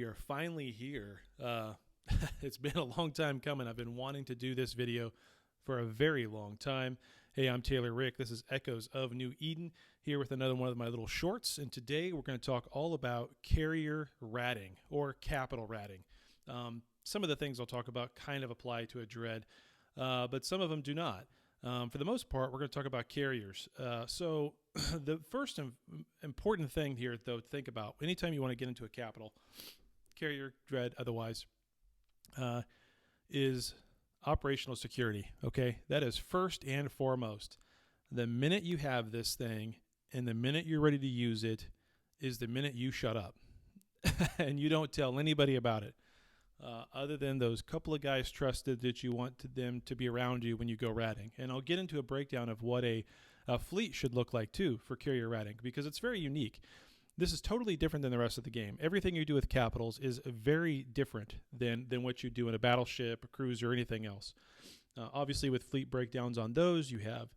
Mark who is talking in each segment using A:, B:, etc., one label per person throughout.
A: are finally here. It's been a long time coming. I've been wanting to do this video for a very long time. Hey, I'm Taylor Rick. This is Echoes of New Eden, here with another one of my little shorts. And today we're going to talk all about carrier ratting or capital ratting. Some of the things I'll talk about kind of apply to a dread, but some of them do not. For the most part, we're going to talk about carriers. So the first important thing here, though, to think about anytime you want to get into a capital, carrier, dread, otherwise, is operational security. Okay, that is first and foremost. The minute you have this thing and the minute you're ready to use it is the minute you shut up and you don't tell anybody about it. Other than those couple of guys trusted that you want them to be around you when you go ratting. And I'll get into a breakdown of what a fleet should look like too for carrier ratting, because it's very unique. This is totally different than the rest of the game. Everything you do with capitals is very different than what you do in a battleship, a cruiser, or anything else. Obviously, with fleet breakdowns on those, you have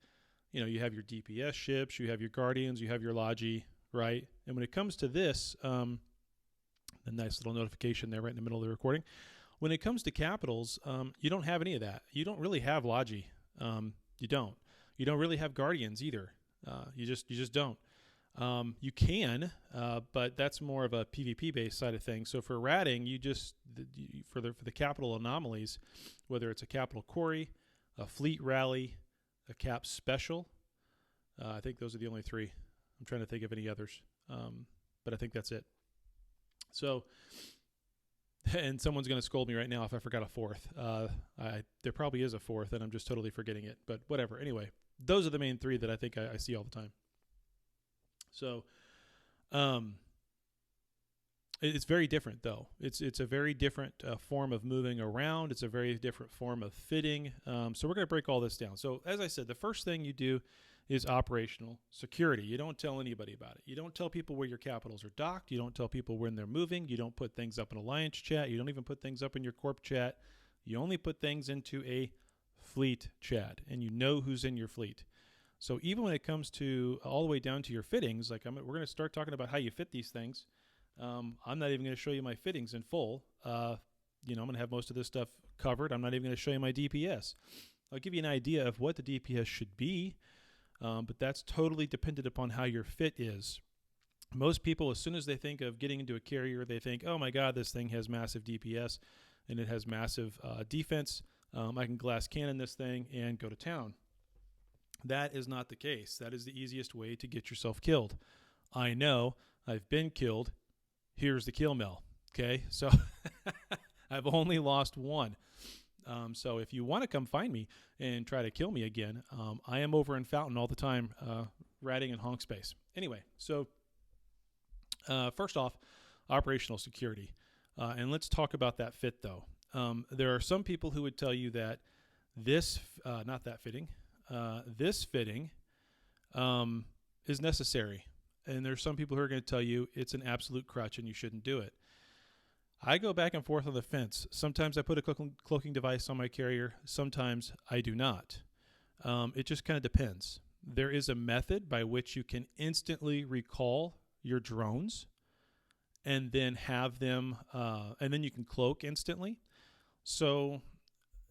A: your DPS ships, you have your Guardians, you have your Logi, right? And when it comes to this, a nice little notification there right in the middle of the recording. When it comes to capitals, you don't have any of that. You don't really have Logi. You don't. You don't really have Guardians either. You just don't. You can, but that's more of a PvP based side of things. So for ratting, for the capital anomalies, whether it's a capital quarry, a fleet rally, a cap special, I think those are the only three. I'm trying to think of any others, but I think that's it. So, and someone's going to scold me right now if I forgot a fourth. There probably is a fourth, and I'm just totally forgetting it. But whatever. Anyway, those are the main three that I think I see all the time. So, it's very different, though. It's a very different form of moving around. It's a very different form of fitting. So we're going to break all this down. So as I said, the first thing you do is operational security. You don't tell anybody about it. You don't tell people where your capitals are docked. You don't tell people when they're moving. You don't put things up in Alliance chat. You don't even put things up in your Corp chat. You only put things into a fleet chat, and you know who's in your fleet. So even when it comes to all the way down to your fittings, like we're going to start talking about how you fit these things. I'm not even going to show you my fittings in full. I'm going to have most of this stuff covered. I'm not even going to show you my DPS. I'll give you an idea of what the DPS should be. But that's totally dependent upon how your fit is. Most people, as soon as they think of getting into a carrier, they think, oh my God, this thing has massive DPS and it has massive defense. I can glass cannon this thing and go to town. That is not the case. That is the easiest way to get yourself killed. I know. I've been killed. Here's the kill mill. Okay, so I've only lost one. So if you want to come find me and try to kill me again, I am over in Fountain all the time, ratting in honk space. Anyway, so first off, operational security. And let's talk about that fit, though. There are some people who would tell you that this fitting is necessary. And there's some people who are going to tell you it's an absolute crutch and you shouldn't do it. I go back and forth on the fence. Sometimes I put a cloaking device on my carrier. Sometimes I do not. It just kind of depends. There is a method by which you can instantly recall your drones and then have them, and then you can cloak instantly. So,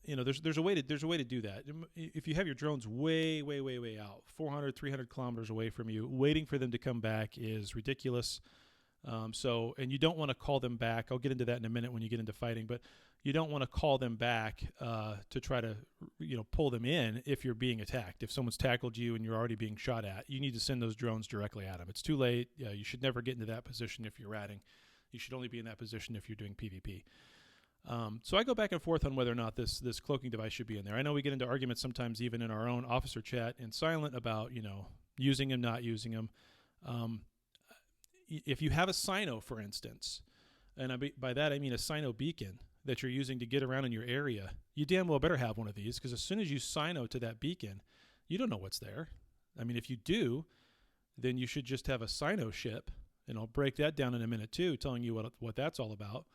A: there's a way to do that. If you have your drones way, way, way, way out, 400, 300 kilometers away from you, waiting for them to come back is ridiculous. And you don't want to call them back. I'll get into that in a minute when you get into fighting, but you don't want to call them back to try to, pull them in if you're being attacked. If someone's tackled you and you're already being shot at, you need to send those drones directly at them. It's too late. You should never get into that position if you're ratting. You should only be in that position if you're doing PvP. So I go back and forth on whether or not this cloaking device should be in there. I know we get into arguments sometimes even in our own officer chat in silent about, using them, not using them. If you have a cyno, for instance, and by that I mean a cyno beacon that you're using to get around in your area, you damn well better have one of these, because as soon as you cyno to that beacon, you don't know what's there. I mean, if you do, then you should just have a cyno ship, and I'll break that down in a minute too, telling you what that's all about,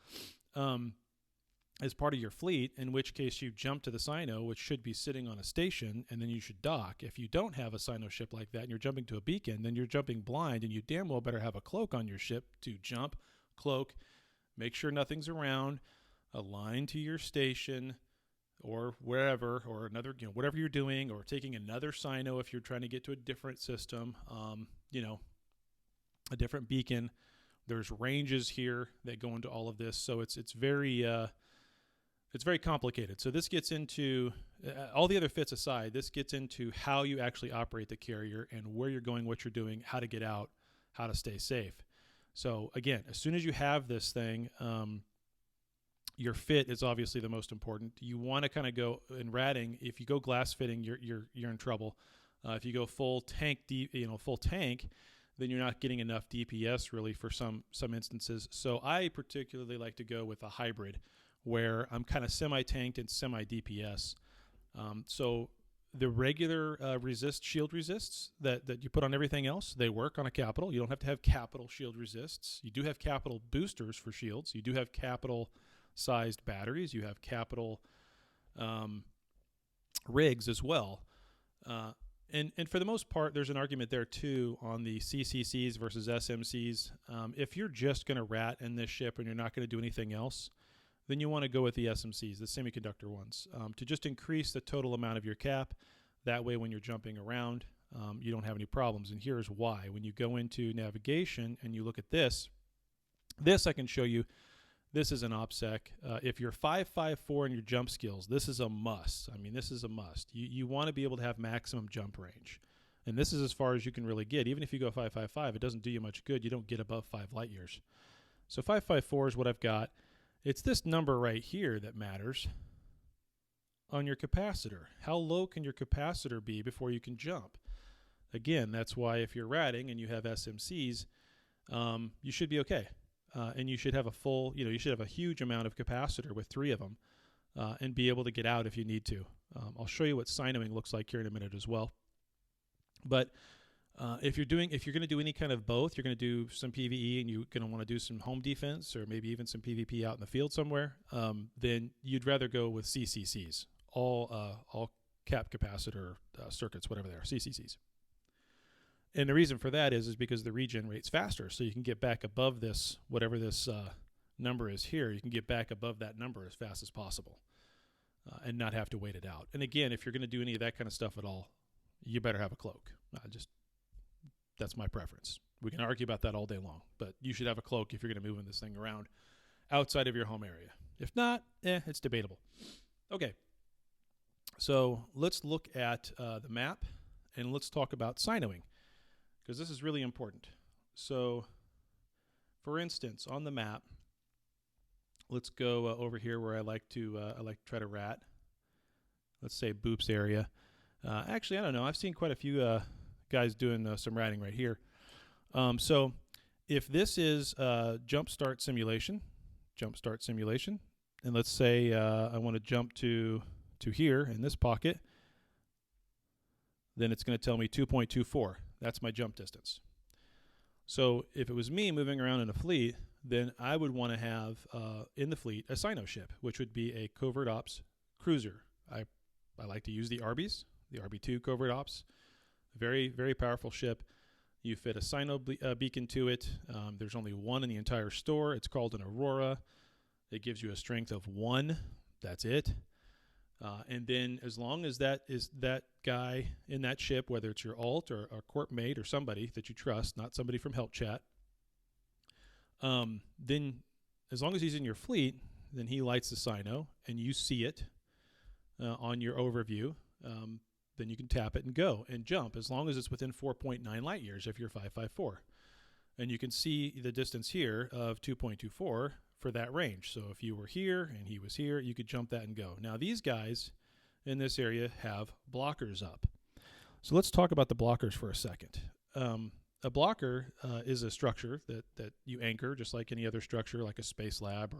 A: as part of your fleet, in which case you jump to the cyno, which should be sitting on a station, and then you should dock. If you don't have a cyno ship like that and you're jumping to a beacon, then you're jumping blind, and you damn well better have a cloak on your ship to jump, cloak, Make sure nothing's around. Align to your station or wherever, or another, whatever you're doing, or taking another cyno if you're trying to get to a different system, a different beacon. There's ranges here that go into all of this, so it's very complicated. So this gets into all the other fits aside. This gets into how you actually operate the carrier and where you're going, what you're doing, how to get out, how to stay safe. So again, as soon as you have this thing, your fit is obviously the most important. You want to kind of go in ratting. If you go glass fitting, you're in trouble. If you go full tank, full tank, then you're not getting enough DPS really for some instances. So I particularly like to go with a hybrid, where I'm kind of semi-tanked and semi-DPS. So the regular shield resists that you put on everything else, they work on a capital. You don't have to have capital shield resists. You do have capital boosters for shields. You do have capital-sized batteries. You have capital rigs as well. And for the most part, there's an argument there too on the CCCs versus SMCs. If you're just going to rat in this ship and you're not going to do anything else, then you want to go with the SMCs, the semiconductor ones, to just increase the total amount of your cap. That way, when you're jumping around, you don't have any problems. And here's why. When you go into navigation and you look at this I can show you. This is an opsec. If you're 5.54 in your jump skills, this is a must. I mean, this is a must. You want to be able to have maximum jump range. And this is as far as you can really get. Even if you go 5.55, it doesn't do you much good. You don't get above 5 light years. So 5.54 is what I've got. It's this number right here that matters on your capacitor. How low can your capacitor be before you can jump? Again, that's why if you're ratting and you have SMCs, you should be okay. And you should have a full, you should have a huge amount of capacitor with 3 of them and be able to get out if you need to. I'll show you what cynoing looks like here in a minute as well. But if you're going to do any kind of both, you're going to do some PvE and you're going to want to do some home defense or maybe even some PvP out in the field somewhere, then you'd rather go with CCCs, all cap capacitor circuits, whatever they are, CCCs. And the reason for that is because the regen rate's faster, so you can get back above this, whatever this number is here, you can get back above that number as fast as possible and not have to wait it out. And again, if you're going to do any of that kind of stuff at all, you better have a cloak. That's my preference. We can argue about that all day long, but you should have a cloak if you're going to move this thing around outside of your home area. If not, it's debatable. Okay, so let's look at the map and let's talk about cynoing, because this is really important. So, for instance, on the map, let's go over here where I like to try to rat. Let's say Boop's area. Actually, I don't know. I've seen quite a few guys doing some ratting right here. So, if this is jump start simulation, and let's say I want to jump to here in this pocket, then it's going to tell me 2.24. That's my jump distance. So if it was me moving around in a fleet, then I would want to have in the fleet a cyno ship, which would be a covert ops cruiser. I like to use the Arby's, the RB2 covert ops. Very, very powerful ship. You fit a cyno beacon to it. There's only one in the entire store. It's called an Aurora. It gives you a strength of 1. That's it. And then as long as that is that guy in that ship, whether it's your alt or a corp mate or somebody that you trust, not somebody from help chat, then as long as he's in your fleet, then he lights the cyno and you see it on your overview. Then you can tap it and go and jump as long as it's within 4.9 light years if you're 5.54. And you can see the distance here of 2.24 for that range. So if you were here and he was here, you could jump that and go. Now these guys in this area have blockers up. So let's talk about the blockers for a second. A blocker is a structure that you anchor just like any other structure, like a space lab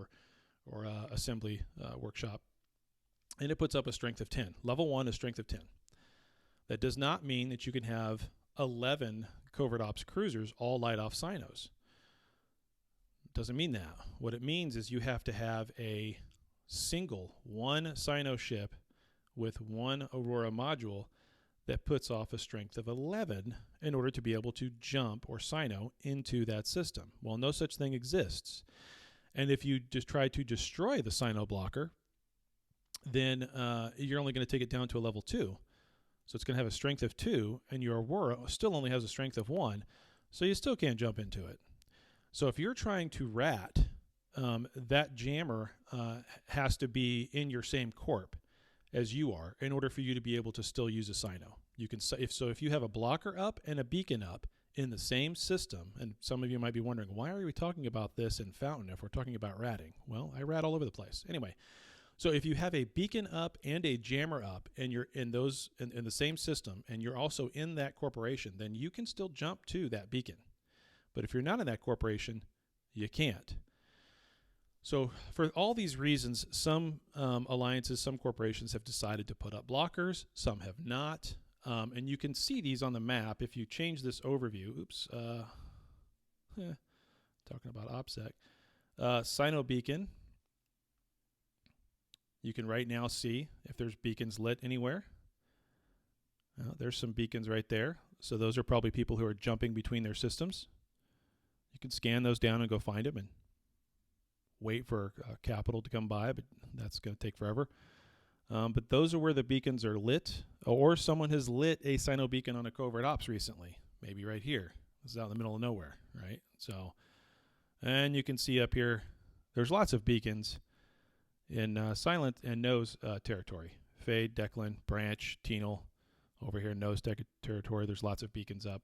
A: or a assembly workshop. And it puts up a strength of 10. Level 1 is strength of 10. That does not mean that you can have 11 covert ops cruisers all light off cynos. Doesn't mean that. What it means is you have to have a single one cyno ship with one Aurora module that puts off a strength of 11 in order to be able to jump or cyno into that system. Well, no such thing exists. And if you just try to destroy the cyno blocker, then you're only going to take it down to a level 2. So it's going to have a strength of 2, and your Aurora still only has a strength of 1, so you still can't jump into it. So if you're trying to rat, that jammer has to be in your same corp as you are in order for you to be able to still use a cyno. You can, if you have a blocker up and a beacon up in the same system, and some of you might be wondering, why are we talking about this in Fountain if we're talking about ratting? Well, I rat all over the place. Anyway, so if you have a beacon up and a jammer up, and you're in those in the same system, and you're also in that corporation, then you can still jump to that beacon. But if you're not in that corporation, you can't. So for all these reasons, some alliances, some corporations have decided to put up blockers, some have not. And you can see these on the map if you change this overview. Oops. Talking about opsec. Cyno beacon. You can right now see if there's beacons lit anywhere. There's some beacons right there. So those are probably people who are jumping between their systems. You can scan those down and go find them and wait for capital to come by, but that's going to take forever. But those are where the beacons are lit, or someone has lit a cyno beacon on a covert ops recently, maybe right here. This is out in the middle of nowhere, right? So, and you can see up here, there's lots of beacons in silent and nose territory. Fade, Declan, Branch, Tenal. Over here in nose territory, there's lots of beacons up.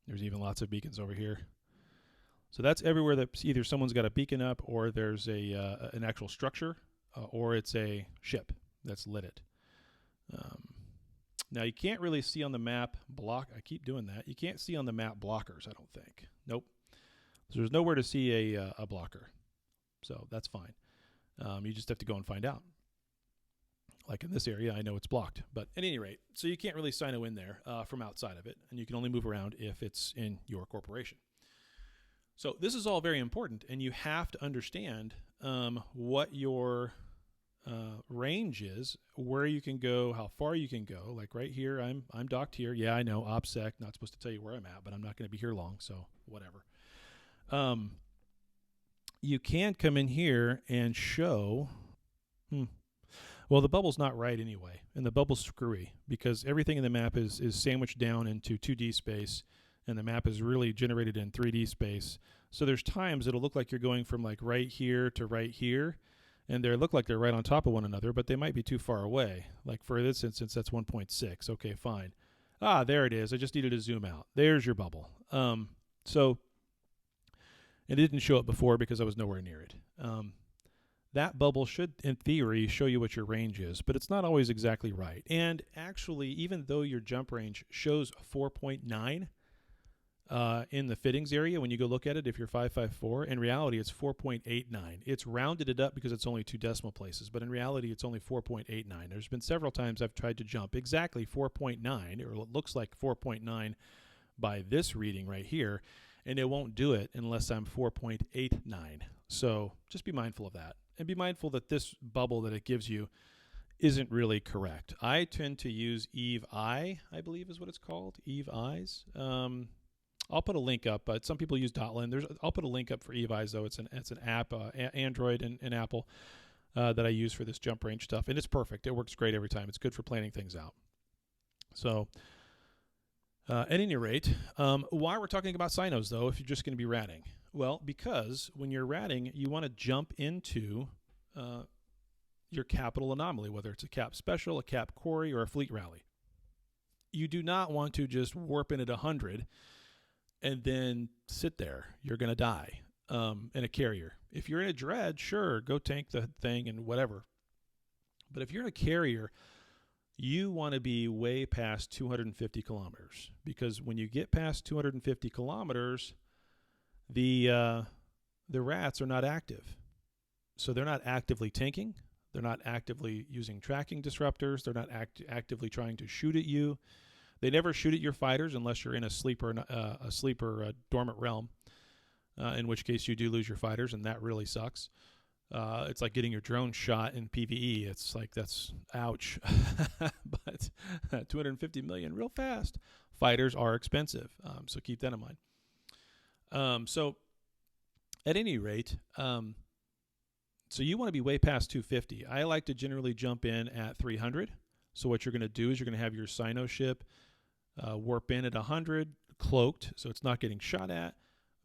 A: There's even lots of beacons over here. So that's everywhere that either someone's got a beacon up, or there's an actual structure, or it's a ship that's lit it. Now you can't really see on the map I keep doing that. You can't see on the map blockers, I don't think. Nope. So there's nowhere to see a blocker. So that's fine. You just have to go and find out. Like in this area, I know it's blocked. But at any rate, so you can't really cyno in there from outside of it, and you can only move around if it's in your corporation. So this is all very important, and you have to understand what your range is, where you can go, how far you can go. Like right here, I'm docked here. Yeah, I know, opsec, not supposed to tell you where I'm at, but I'm not going to be here long, so whatever. You can come in here and show... Well, the bubble's not right anyway, and the bubble's screwy because everything in the map is sandwiched down into 2D space, and the map is really generated in 3D space. So there's times it'll look like you're going from like right here to right here, and they look like they're right on top of one another, but they might be too far away. Like for this instance, that's 1.6. Okay, fine. Ah, there it is. I just needed to zoom out. There's your bubble. So it didn't show it before because I was nowhere near it. That bubble should, in theory, show you what your range is, but it's not always exactly right. And actually, even though your jump range shows 4.9 in the fittings area, when you go look at it, if you're 554, in reality, it's 4.89. It's rounded it up because it's only 2 decimal places, but in reality, it's only 4.89. There's been several times I've tried to jump exactly 4.9, or it looks like 4.9 by this reading right here, and it won't do it unless I'm 4.89. So just be mindful of that. And be mindful that this bubble that it gives you isn't really correct. I tend to use Eveeye, I believe is what it's called, Eveeyes. I'll put a link up, but some people use Dotland. I'll put a link up for Eveeyes, though. It's an app, Android and Apple, that I use for this jump range stuff, and it's perfect. It works great every time. It's good for planning things out. So, at any rate, why we're talking about cynos, though, if you're just going to be ratting? Well, because when you're ratting, you want to jump into your capital anomaly, whether it's a cap special, a cap quarry, or a fleet rally. You do not want to just warp in at 100 and then sit there. You're going to die in a carrier. If you're in a dread, sure, go tank the thing and whatever. But if you're in a carrier, you want to be way past 250 kilometers, because when you get past 250 kilometers, the rats are not active. So they're not actively tanking. They're not actively using tracking disruptors. They're not actively trying to shoot at you. They never shoot at your fighters unless you're in a sleeper dormant realm, in which case you do lose your fighters, and that really sucks. It's like getting your drone shot in PvE. It's like, that's ouch. But 250 million real fast. Fighters are expensive, so keep that in mind. So At any rate, so you want to be way past 250. I like to generally jump in at 300. So what you're going to do is you're going to have your cyno ship warp in at 100, cloaked, so it's not getting shot at,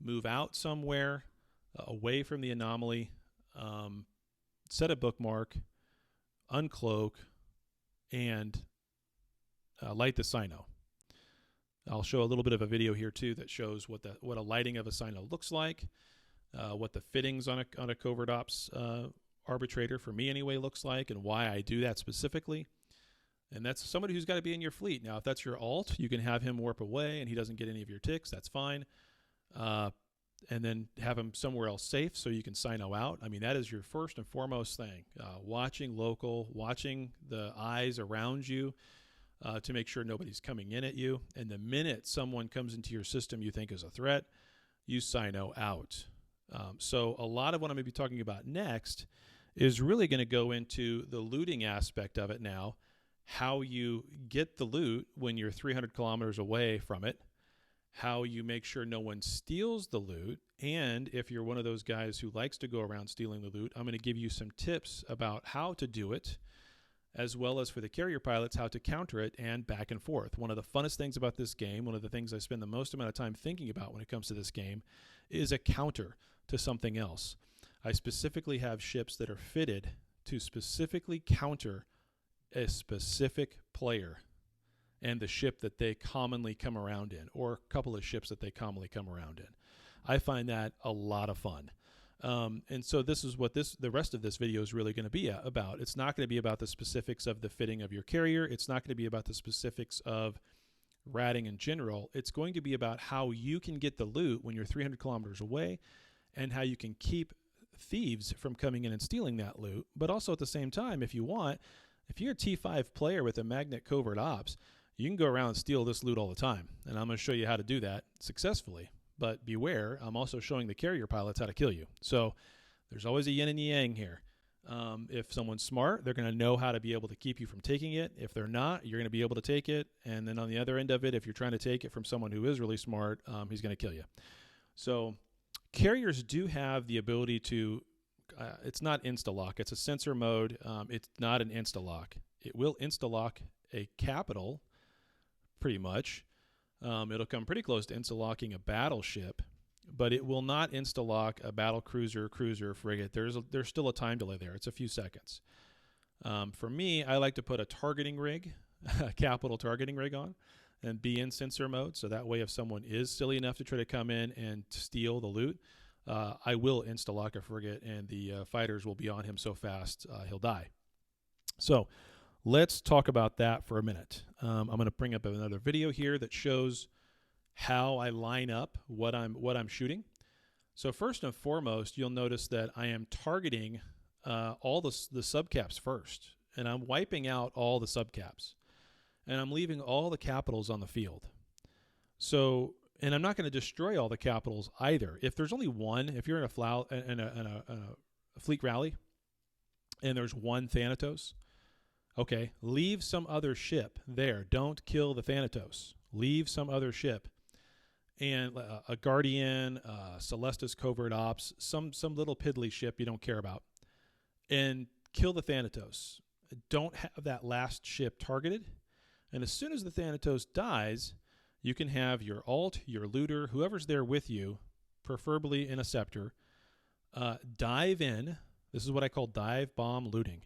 A: move out somewhere away from the anomaly, set a bookmark, uncloak, and light the cyno. I'll show a little bit of a video here too that shows what a lighting of a cyno looks like, what the fittings on a covert ops arbitrator, for me anyway, looks like, and why I do that specifically. And that's somebody who's got to be in your fleet. Now, if that's your alt, you can have him warp away and he doesn't get any of your ticks. That's fine. And then have him somewhere else safe so you can cyno out. I mean, that is your first and foremost thing. Watching local, watching the eyes around you to make sure nobody's coming in at you. And the minute someone comes into your system you think is a threat, you cyno out. So a lot of what I'm going to be talking about next is really going to go into the looting aspect of it now, how you get the loot when you're 300 kilometers away from it, how you make sure no one steals the loot, and if you're one of those guys who likes to go around stealing the loot, I'm going to give you some tips about how to do it, as well as for the carrier pilots, how to counter it, and back and forth. One of the funnest things about this game, one of the things I spend the most amount of time thinking about when it comes to this game, is a counter to something else. I specifically have ships that are fitted to specifically counter a specific player and the ship that they commonly come around in, or a couple of ships that they commonly come around in. I find that a lot of fun. And so this is what the rest of this video is really going to be about. It's not going to be about the specifics of the fitting of your carrier. It's not going to be about the specifics of ratting in general. It's going to be about how you can get the loot when you're 300 kilometers away, and how you can keep thieves from coming in and stealing that loot. But also at the same time, if you want, if you're a T5 player with a magnet covert ops, you can go around and steal this loot all the time. And I'm going to show you how to do that successfully. But beware, I'm also showing the carrier pilots how to kill you. So there's always a yin and yang here. If someone's smart, they're going to know how to be able to keep you from taking it. If they're not, you're going to be able to take it. And then on the other end of it, if you're trying to take it from someone who is really smart, he's going to kill you. So carriers do have the ability to, it's not insta-lock, it's a sensor mode. It's not an insta-lock. It will insta-lock a capital, pretty much. It'll come pretty close to insta-locking a battleship, but it will not insta-lock a battle cruiser, frigate. There's still a time delay there. It's a few seconds. For me, I like to put a targeting rig, a capital targeting rig on, and be in sensor mode, so that way if someone is silly enough to try to come in and steal the loot, I will insta-lock a frigate, and the fighters will be on him so fast he'll die. So let's talk about that for a minute. I'm going to bring up another video here that shows how I line up what I'm shooting. So first and foremost, you'll notice that I am targeting all the subcaps first, and I'm wiping out all the subcaps, and I'm leaving all the capitals on the field. So, and I'm not going to destroy all the capitals either. If there's only one, if you're in a fleet rally, and there's one Thanatos, okay, leave some other ship there. Don't kill the Thanatos. Leave some other ship. And a Guardian, Celestis Covert Ops, some little piddly ship you don't care about. And kill the Thanatos. Don't have that last ship targeted. And as soon as the Thanatos dies, you can have your alt, your looter, whoever's there with you, preferably in a scepter, dive in. This is what I call dive bomb looting.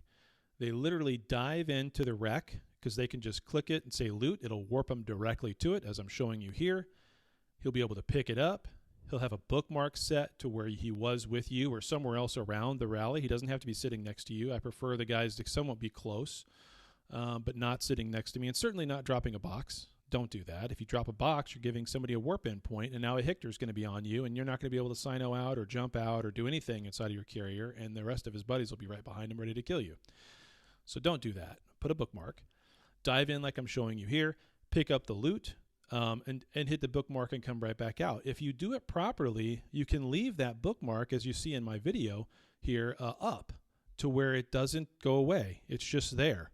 A: They literally dive into the wreck because they can just click it and say loot. It'll warp them directly to it, as I'm showing you here. He'll be able to pick it up. He'll have a bookmark set to where he was with you or somewhere else around the rally. He doesn't have to be sitting next to you. I prefer the guys to somewhat be close, but not sitting next to me, and certainly not dropping a box. Don't do that. If you drop a box, you're giving somebody a warp in point, and now a Hictor is going to be on you, and you're not going to be able to cyno out or jump out or do anything inside of your carrier, and the rest of his buddies will be right behind him ready to kill you. So don't do that. Put a bookmark. Dive in like I'm showing you here. Pick up the loot. And hit the bookmark and come right back out. If you do it properly, you can leave that bookmark, as you see in my video here, up to where it doesn't go away. It's just there.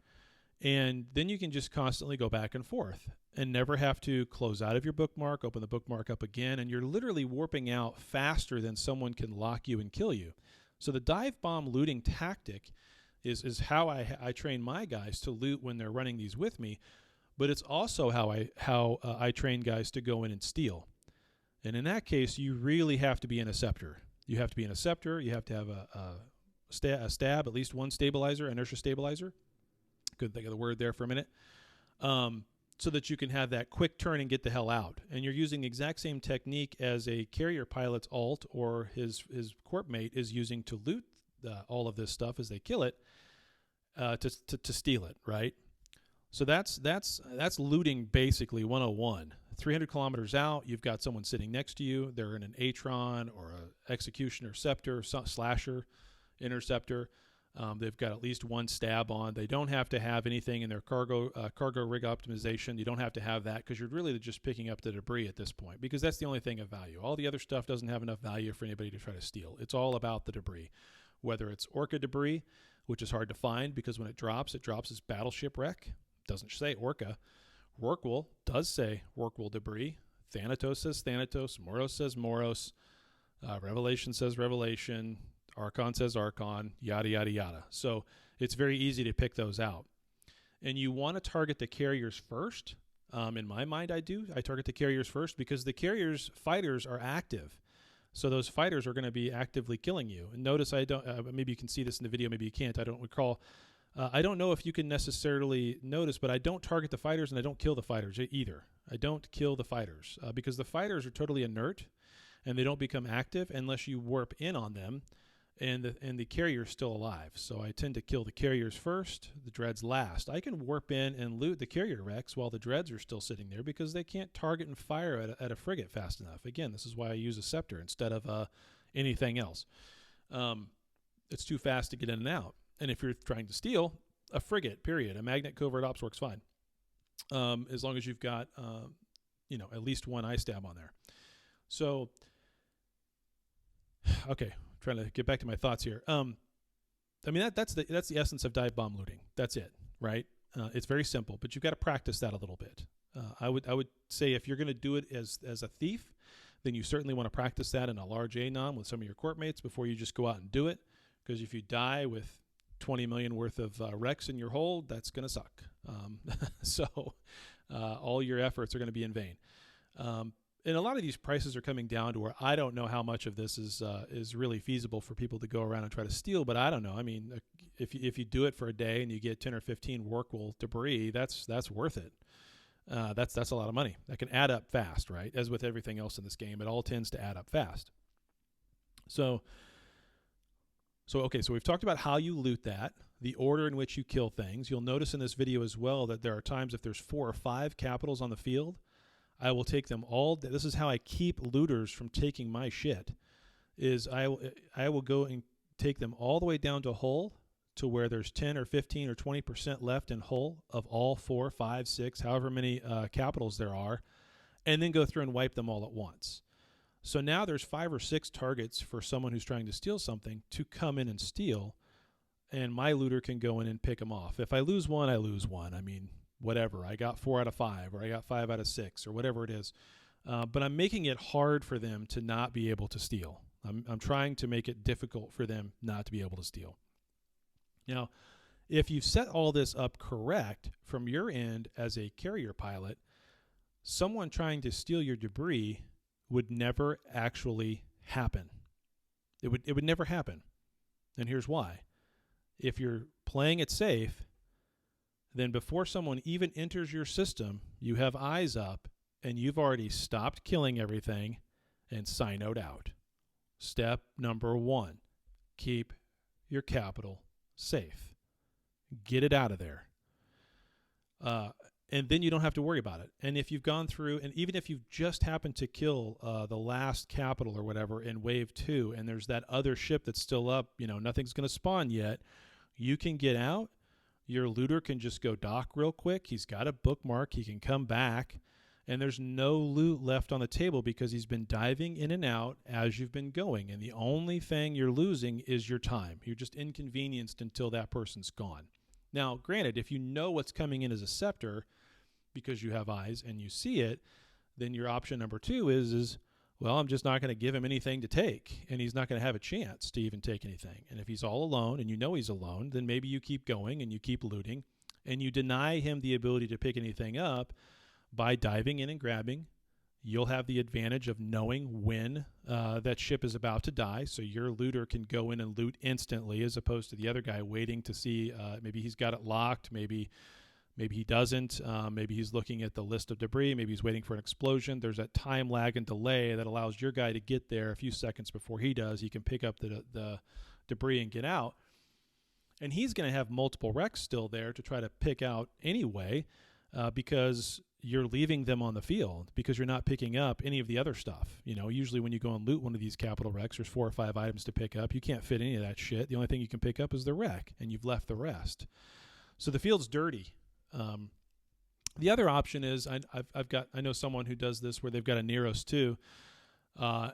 A: And then you can just constantly go back and forth and never have to close out of your bookmark, open the bookmark up again, and you're literally warping out faster than someone can lock you and kill you. So the dive bomb looting tactic is how I train my guys to loot when they're running these with me, but it's also how I train guys to go in and steal. And in that case, you really have to be an Acceptor. You have to be an Acceptor. You have to have a stab, at least one stabilizer, inertia stabilizer. Couldn't think of the word there for a minute. So that you can have that quick turn and get the hell out. And you're using the exact same technique as a carrier pilot's alt or his corp mate is using to loot all of this stuff as they kill it to steal it, right? So that's looting basically 101. 300 kilometers out, you've got someone sitting next to you. They're in an Atron or a Executioner Scepter, Slasher, Interceptor. They've got at least one stab on. They don't have to have anything in their cargo rig optimization. You don't have to have that because you're really just picking up the debris at this point because that's the only thing of value. All the other stuff doesn't have enough value for anybody to try to steal. It's all about the debris, whether it's Orca debris, which is hard to find because when it drops as battleship wreck. It doesn't say Orca. Rorqual does say Rorqual debris. Thanatos says Thanatos. Moros says Moros. Revelation says Revelation. Archon says Archon, yada, yada, yada. So it's very easy to pick those out. And you want to target the carriers first. In my mind, I do. I target the carriers first because the carriers' fighters are active. So those fighters are going to be actively killing you. And notice I don't, maybe you can see this in the video, maybe you can't. I don't recall. I don't know if you can necessarily notice, but I don't target the fighters and I don't kill the fighters either. I don't kill the fighters because the fighters are totally inert and they don't become active unless you warp in on them. And the carrier's still alive. So I tend to kill the carriers first, the dreads last. I can warp in and loot the carrier wrecks while the dreads are still sitting there because they can't target and fire at a frigate fast enough. Again, this is why I use a scepter instead of anything else. It's too fast to get in and out. And if you're trying to steal, a frigate, period. A magnet covert ops works fine. As long as you've got at least one eye stab on there. So, okay. Trying to get back to my thoughts here. I mean that's the essence of dive bomb looting. That's it, right? It's very simple, but you've got to practice that a little bit. I would say if you're going to do it as a thief, then you certainly want to practice that in a large anom with some of your corp mates before you just go out and do it. Because if you die with 20 million worth of wrecks in your hold, that's going to suck. So all your efforts are going to be in vain. And a lot of these prices are coming down to where I don't know how much of this is really feasible for people to go around and try to steal, but I don't know. I mean, if you do it for a day and you get 10 or 15 Rorqual debris, that's worth it. That's a lot of money. That can add up fast, right? As with everything else in this game, it all tends to add up fast. So we've talked about how you loot that, the order in which you kill things. You'll notice in this video as well that there are times if there's 4 or 5 capitals on the field, I will take them all. This is how I keep looters from taking my shit. Is I will go and take them all the way down to hull to where there's 10 or 15 or 20% left in hull of all 4, 5, 6, however many capitals there are, and then go through and wipe them all at once. So now there's 5 or 6 targets for someone who's trying to steal something to come in and steal, and my looter can go in and pick them off. If I lose one, I lose one. I mean, whatever. I got 4 out of 5, or I got 5 out of 6, or whatever it is. But I'm making it hard for them to not be able to steal. I'm trying to make it difficult for them not to be able to steal. Now, if you've set all this up correct from your end as a carrier pilot, someone trying to steal your debris would never actually happen. It would never happen. And here's why. If you're playing it safe, then before someone even enters your system, you have eyes up and you've already stopped killing everything and cynoed out. Step number 1, keep your capital safe. Get it out of there. And then you don't have to worry about it. And if you've gone through, and even if you've just happened to kill the last capital or whatever in wave 2, and there's that other ship that's still up, nothing's going to spawn yet, you can get out. Your looter can just go dock real quick. He's got a bookmark. He can come back. And there's no loot left on the table because he's been diving in and out as you've been going. And the only thing you're losing is your time. You're just inconvenienced until that person's gone. Now, granted, if you know what's coming in as a scepter because you have eyes and you see it, then your option number 2 is well, I'm just not going to give him anything to take, and he's not going to have a chance to even take anything. And if he's all alone and you know he's alone, then maybe you keep going and you keep looting, and you deny him the ability to pick anything up by diving in and grabbing. You'll have the advantage of knowing when that ship is about to die, so your looter can go in and loot instantly as opposed to the other guy waiting to see maybe he's got it locked, maybe he doesn't, maybe he's looking at the list of debris, maybe he's waiting for an explosion. There's that time lag and delay that allows your guy to get there a few seconds before he does. He can pick up the debris and get out. And he's going to have multiple wrecks still there to try to pick out anyway because you're leaving them on the field because you're not picking up any of the other stuff. You know, usually when you go and loot one of these capital wrecks, there's 4 or 5 items to pick up. You can't fit any of that shit. The only thing you can pick up is the wreck, and you've left the rest. So the field's dirty. The other option is I know someone who does this where they've got a Neros 2,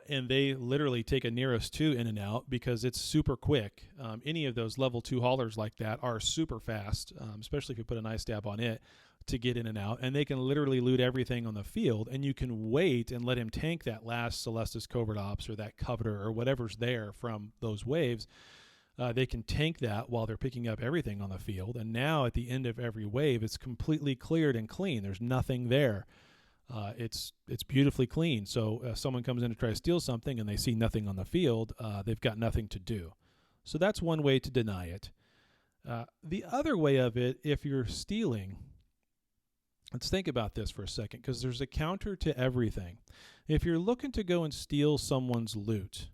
A: and they literally take a Neros 2 in and out because it's super quick. Any of those level 2 haulers like that are super fast, especially if you put an ice stab on it to get in and out, and they can literally loot everything on the field, and you can wait and let him tank that last Celestis Covert Ops or that Coveter or whatever's there from those waves. They can tank that while they're picking up everything on the field, and now at the end of every wave, it's completely cleared and clean. There's nothing there. It's beautifully clean. So if someone comes in to try to steal something and they see nothing on the field, they've got nothing to do. So that's one way to deny it. The other way of it, if you're stealing, let's think about this for a second, because there's a counter to everything. If you're looking to go and steal someone's loot,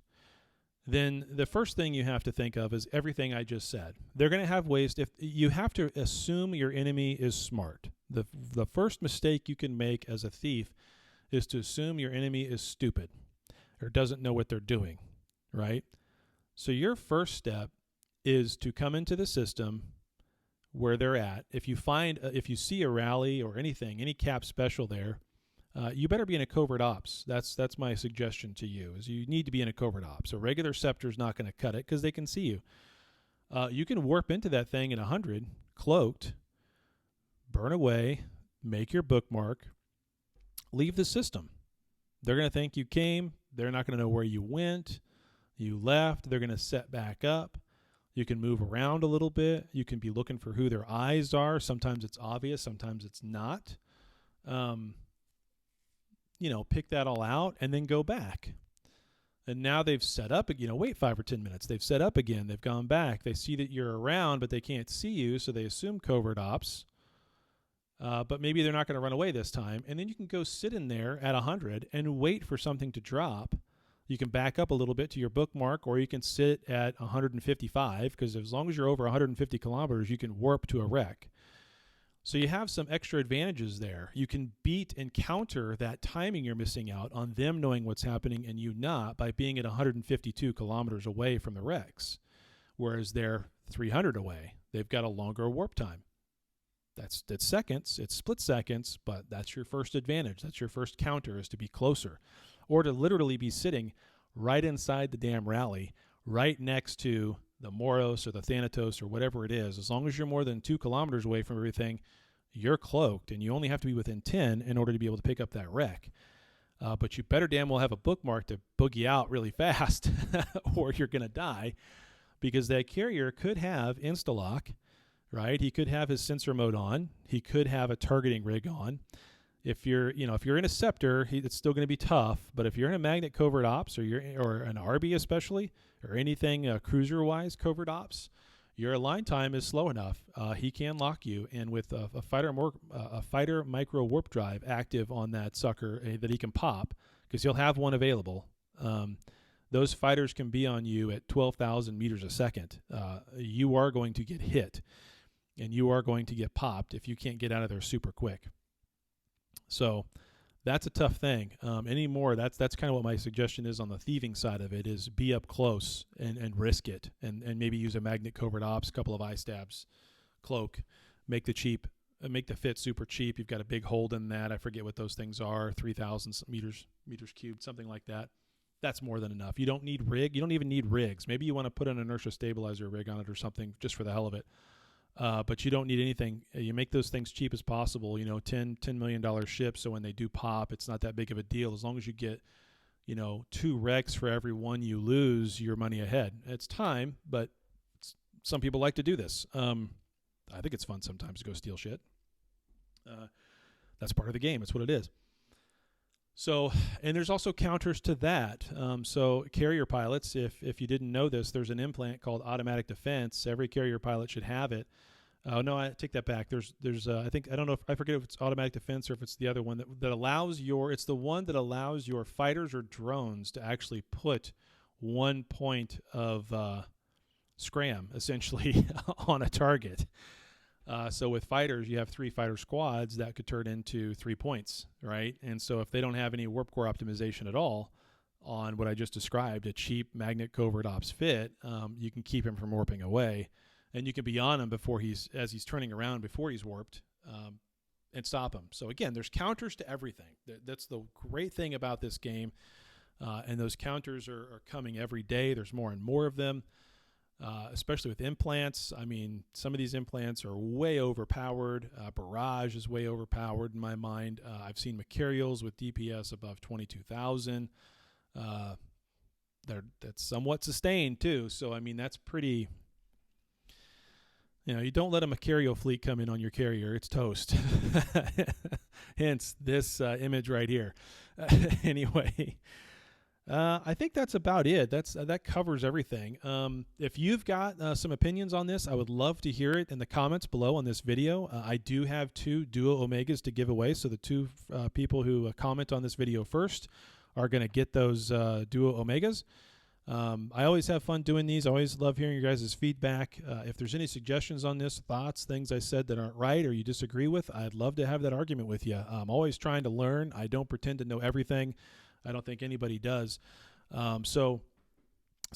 A: then the first thing you have to think of is everything I just said. They're going to have ways if you have to assume your enemy is smart. The first mistake you can make as a thief is to assume your enemy is stupid or doesn't know what they're doing, right? So your first step is to come into the system where they're at. If you see a rally or anything, any cap special there, you better be in a covert ops. That's my suggestion to you, is you need to be in a covert ops. A regular scepter is not going to cut it because they can see you. You can warp into that thing in 100, cloaked, burn away, make your bookmark, leave the system. They're going to think you came. They're not going to know where you went. You left. They're going to set back up. You can move around a little bit. You can be looking for who their eyes are. Sometimes it's obvious. Sometimes it's not. Pick that all out and then go back. And now they've set up, wait 5 or 10 minutes. They've set up again. They've gone back. They see that you're around, but they can't see you, so they assume covert ops. But maybe they're not going to run away this time. And then you can go sit in there at 100 and wait for something to drop. You can back up a little bit to your bookmark, or you can sit at 155, because as long as you're over 150 kilometers, you can warp to a wreck. So you have some extra advantages there. You can beat and counter that timing you're missing out on them knowing what's happening and you not by being at 152 kilometers away from the wrecks, whereas they're 300 away. They've got a longer warp time. That's seconds. It's split seconds, but that's your first advantage. That's your first counter, is to be closer, or to literally be sitting right inside the damn rally, right next to the Moros or the Thanatos or whatever it is. As long as you're more than 2 kilometers away from everything, you're cloaked, and you only have to be within 10 in order to be able to pick up that wreck. But you better damn well have a bookmark to boogie out really fast or you're going to die, because that carrier could have insta-lock, right? He could have his sensor mode on. He could have a targeting rig on. If you're in a scepter, it's still going to be tough. But if you're in a magnet covert ops, or an RB especially, or anything cruiser-wise covert ops, your align time is slow enough. He can lock you, and with a fighter micro warp drive active on that sucker that he can pop, because he'll have one available. Those fighters can be on you at 12,000 meters a second. You are going to get hit, and you are going to get popped if you can't get out of there super quick. So that's a tough thing. Anymore, that's kind of what my suggestion is on the thieving side of it, is be up close and risk it, and maybe use a magnet covert ops, couple of eye stabs, cloak, make the fit super cheap. You've got a big hold in that. I forget what those things are, 3,000 meters cubed, something like that. That's more than enough. You don't need rig. You don't even need rigs. Maybe you want to put an inertia stabilizer rig on it or something just for the hell of it. But you don't need anything. You make those things cheap as possible, $10 million ships. So when they do pop, it's not that big of a deal. As long as you get, 2 wrecks for every one you lose, you're money ahead. It's time, but some people like to do this. I think it's fun sometimes to go steal shit. That's part of the game. It's what it is. So, and there's also counters to that. So carrier pilots, if you didn't know this, there's an implant called automatic defense. Every carrier pilot should have it. Oh no, I take that back. There's I don't know if I forget if it's automatic defense or if it's the other one that allows it's the one that allows your fighters or drones to actually put 1 point of scram essentially on a target. So with fighters, you have 3 fighter squads that could turn into 3 points, right? And so if they don't have any warp core optimization at all on what I just described, a cheap magnet covert ops fit, you can keep him from warping away, and you can be on him as he's turning around before he's warped, and stop him. So again, there's counters to everything. That's the great thing about this game, and those counters are coming every day. There's more and more of them. Especially with implants. I mean, some of these implants are way overpowered. Barrage is way overpowered in my mind. I've seen materials with DPS above 22,000. That's somewhat sustained too. So, I mean, that's pretty, you don't let a Macario fleet come in on your carrier. It's toast. Hence this image right here. Anyway. I think that's about it. That covers everything. If you've got some opinions on this, I would love to hear it in the comments below on this video. I do have 2 Duo Omegas to give away, so the 2 people who comment on this video first are going to get those Duo Omegas. I always have fun doing these. I always love hearing your guys' feedback. If there's any suggestions on this, thoughts, things I said that aren't right or you disagree with, I'd love to have that argument with you. I'm always trying to learn. I don't pretend to know everything. I don't think anybody does. So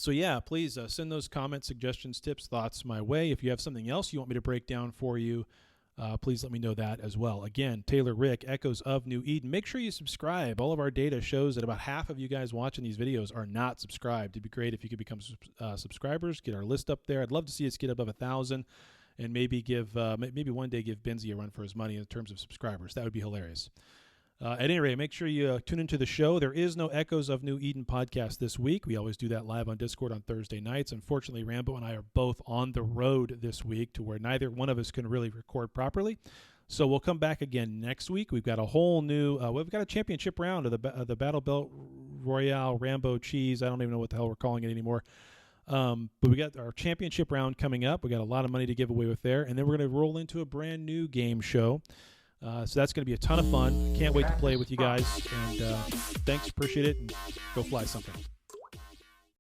A: yeah, please send those comments, suggestions, tips, thoughts my way. If you have something else you want me to break down for you, please let me know that as well. Again, Taylor Rick, Echoes of New Eden. Make sure you subscribe. All of our data shows that about half of you guys watching these videos are not subscribed. It'd be great if you could become subscribers, get our list up there. I'd love to see us get above 1,000 and maybe one day give Benzie a run for his money in terms of subscribers. That would be hilarious. At any rate, make sure you tune into the show. There is no Echoes of New Eden podcast this week. We always do that live on Discord on Thursday nights. Unfortunately, Rambo and I are both on the road this week to where neither one of us can really record properly. So we'll come back again next week. We've got a whole new, we've got a championship round of the Battle Belt Royale Rambo Cheese. I don't even know what the hell we're calling it anymore. But we got our championship round coming up. We got a lot of money to give away with there. And then we're going to roll into a brand new game show. So that's going to be a ton of fun. Can't wait to play with you guys. And thanks. Appreciate it. And go fly something.